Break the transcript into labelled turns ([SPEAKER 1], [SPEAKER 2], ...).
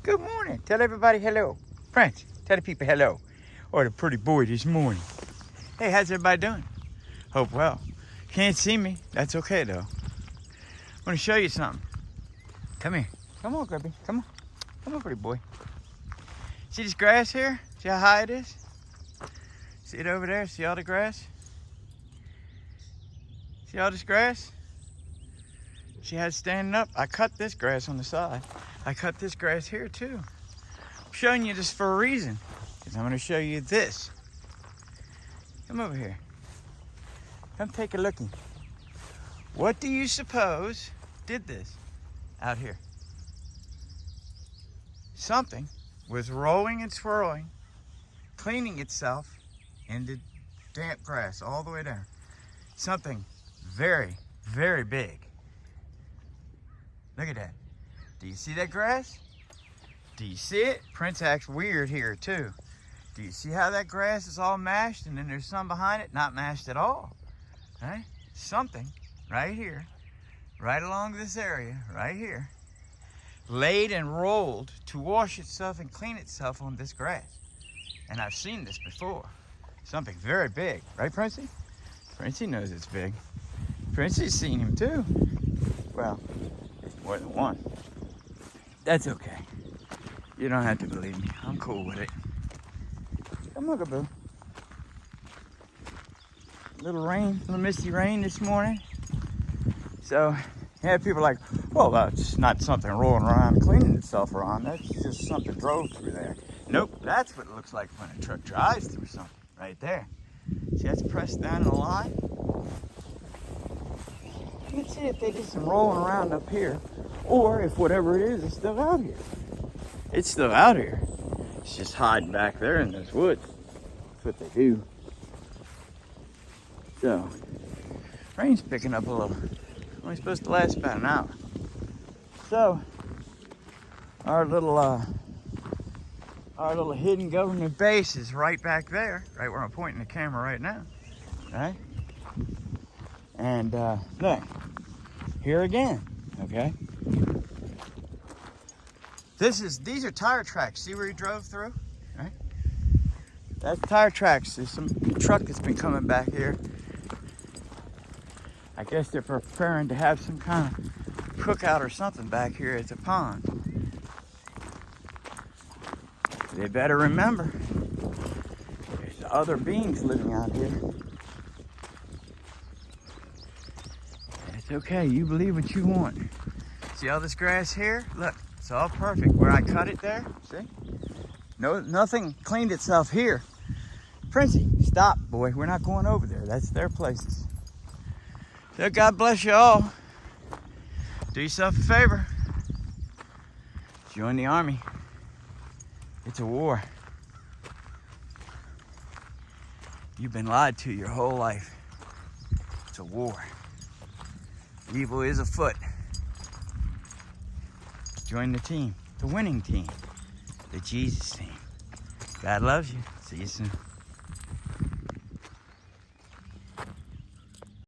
[SPEAKER 1] Good morning. Tell everybody hello. Prince, tell the people hello. Or the pretty boy this morning. Hey, how's everybody doing? Hope well. Can't see me. That's okay, though. I want to show you something. Come here. Come on, Grubby. Come on. Come on, pretty boy. See this grass here? See how high it is? See it over there? See all the grass? See all this grass? See how it's standing up? I cut this grass on the side. I cut this grass here too. I'm showing you this for a reason. Because I'm going to show you this. Come over here. Come take a lookie. What do you suppose did this out here? Something was rolling and swirling, cleaning itself in the damp grass all the way down. Something very, very big. Look at that. Do you see that grass? Do you see it? Prince acts weird here too. Do you see how that grass is all mashed and then there's some behind it not mashed at all? Right? Something right here, right along this area, right here, laid and rolled to wash itself and clean itself on this grass. And I've seen this before. Something very big. Right, Princey? Princey knows it's big. Princey's seen him too. Well, it's more than one. That's okay. You don't have to believe me. I'm cool with it. Come on, boo. Little rain, little misty rain this morning. So, yeah, people are like, well, that's not something rolling around, cleaning itself around. That's just something drove through there. Nope, that's what it looks like when a truck drives through something, right there. See, that's pressed down in a line. You can see if they did some rolling around up here, or if whatever it is, it's still out here. It's still out here. It's just hiding back there in those woods. That's what they do. So, rain's picking up a little. Only supposed to last about an hour. So, our little hidden government base is right back there, right where I'm pointing the camera right now, right? And look, here again, okay? These are tire tracks. See where he drove through, right? That's tire tracks. There's some truck that's been coming back here. I guess they're preparing to have some kind of cookout or something back here at the pond. They better remember, there's other beings living out here. It's okay, you believe what you want. See all this grass here? Look, it's all perfect. Where I cut it there, see? No, nothing cleaned itself here. Princey, stop, boy. We're not going over there. That's their places. So God bless you all. Do yourself a favor. Join the army. It's a war. You've been lied to your whole life. It's a war. Evil is afoot. Join the team, the winning team, the Jesus team. God loves you. See you soon.